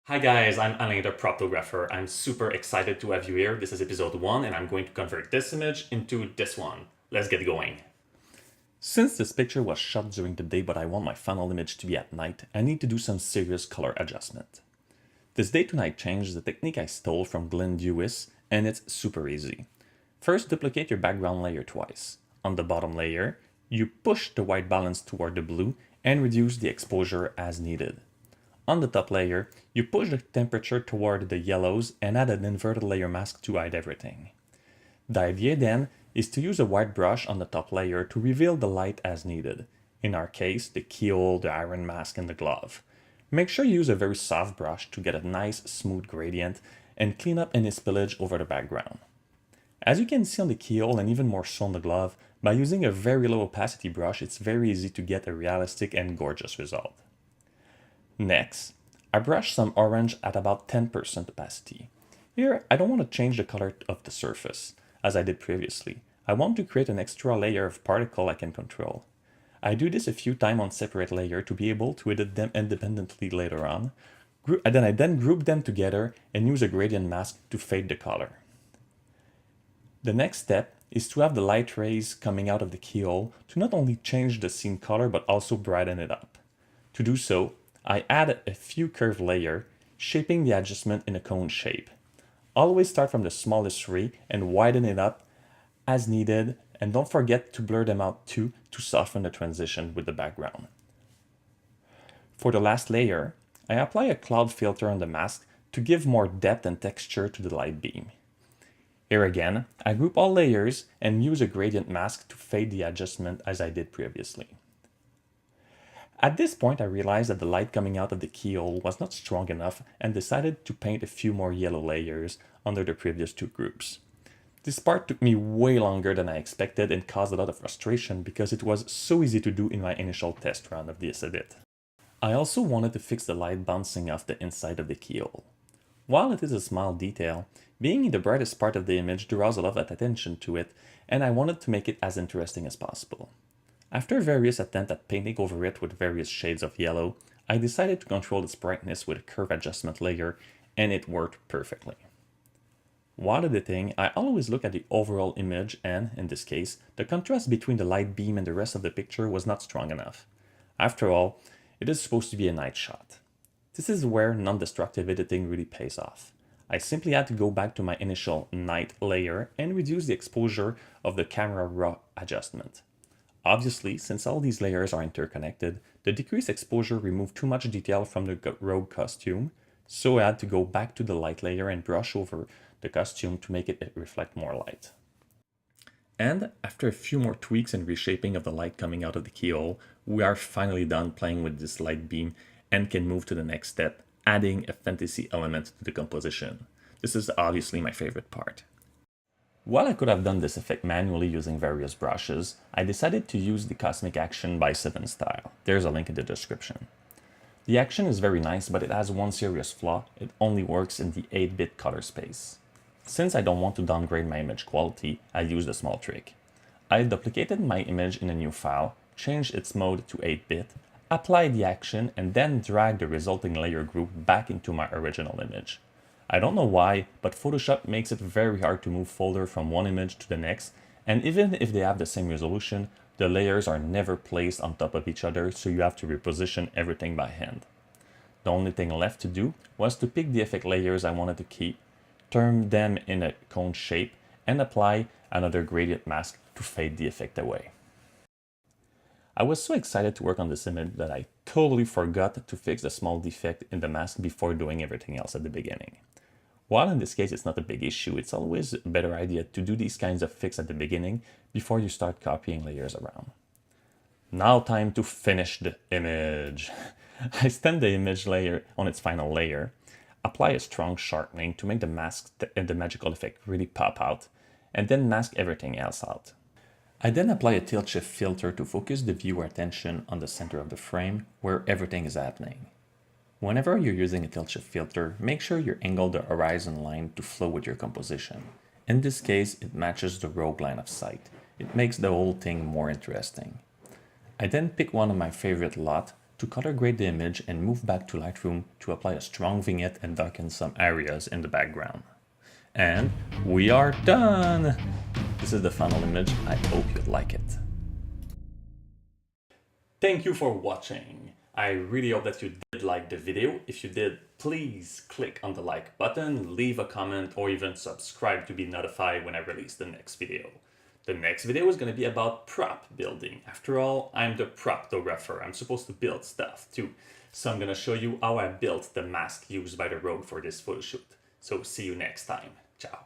Hi guys, I'm Alain the Proptographer. I'm super excited to have you here. This is episode 1 and I'm going to convert this image into this one. Let's get going. Since this picture was shot during the day but I want my final image to be at night, I need to do some serious color adjustment. This day to night change is a technique I stole from Glenn Dewis and it's super easy. First, duplicate your background layer twice. On the bottom layer, you push the white balance toward the blue and reduce the exposure as needed. On the top layer, you push the temperature toward the yellows and add an inverted layer mask to hide everything. The idea then is to use a white brush on the top layer to reveal the light as needed. In our case, the keel, the iron mask, and the glove. Make sure you use a very soft brush to get a nice smooth gradient and clean up any spillage over the background. As you can see on the keel and even more so on the glove, by using a very low opacity brush, it's very easy to get a realistic and gorgeous result. Next, I brush some orange at about 10% opacity. Here, I don't want to change the color of the surface, as I did previously. I want to create an extra layer of particle I can control. I do this a few times on separate layers to be able to edit them independently later on. I then group them together and use a gradient mask to fade the color. The next step is to have the light rays coming out of the keyhole to not only change the scene color but also brighten it up. To do so, I add a few curved layers, shaping the adjustment in a cone shape. Always start from the smallest ray and widen it up as needed, and don't forget to blur them out too to soften the transition with the background. For the last layer, I apply a cloud filter on the mask to give more depth and texture to the light beam. Here again, I group all layers and use a gradient mask to fade the adjustment as I did previously. At this point, I realized that the light coming out of the keyhole was not strong enough and decided to paint a few more yellow layers under the previous two groups. This part took me way longer than I expected and caused a lot of frustration because it was so easy to do in my initial test run of this edit. I also wanted to fix the light bouncing off the inside of the keyhole. While it is a small detail, being in the brightest part of the image draws a lot of attention to it, and I wanted to make it as interesting as possible. After various attempts at painting over it with various shades of yellow, I decided to control its brightness with a curve adjustment layer, and it worked perfectly. While editing, I always look at the overall image and, in this case, the contrast between the light beam and the rest of the picture was not strong enough. After all, it is supposed to be a night shot. This is where non-destructive editing really pays off. I simply had to go back to my initial night layer and reduce the exposure of the camera raw adjustment. Obviously, since all these layers are interconnected, the decreased exposure removed too much detail from the rogue costume, so I had to go back to the light layer and brush over the costume to make it reflect more light. And after a few more tweaks and reshaping of the light coming out of the keyhole, we are finally done playing with this light beam and can move to the next step, adding a fantasy element to the composition. This is obviously my favorite part. While I could have done this effect manually using various brushes, I decided to use the Cosmic Action by 7 style. There's a link in the description. The action is very nice, but it has one serious flaw. It only works in the 8-bit color space. Since I don't want to downgrade my image quality, I used a small trick. I duplicated my image in a new file, changed its mode to 8-bit, applied the action, and then dragged the resulting layer group back into my original image. I don't know why, but Photoshop makes it very hard to move folder from one image to the next, and even if they have the same resolution, the layers are never placed on top of each other, so you have to reposition everything by hand. The only thing left to do was to pick the effect layers I wanted to keep, turn them in a cone shape, and apply another gradient mask to fade the effect away. I was so excited to work on this image that I totally forgot to fix the small defect in the mask before doing everything else at the beginning. While in this case it's not a big issue, it's always a better idea to do these kinds of fixes at the beginning before you start copying layers around. Now time to finish the image. I stamp the image layer on its final layer, apply a strong sharpening to make the mask and the magical effect really pop out, and then mask everything else out. I then apply a tilt shift filter to focus the viewer attention on the center of the frame where everything is happening. Whenever you're using a tilt shift filter, make sure you angle the horizon line to flow with your composition. In this case, it matches the rogue line of sight. It makes the whole thing more interesting. I then pick one of my favorite lot, to color grade the image and move back to Lightroom to apply a strong vignette and darken some areas in the background. And we are done! This is the final image. I hope you like it. Thank you for watching. I really hope that you did like the video. If you did, please click on the like button, leave a comment, or even subscribe to be notified when I release the next video. The next video is going to be about prop building. After all, I'm the proptographer. I'm supposed to build stuff too. So I'm going to show you how I built the mask used by the rogue for this photo shoot. So see you next time. Ciao.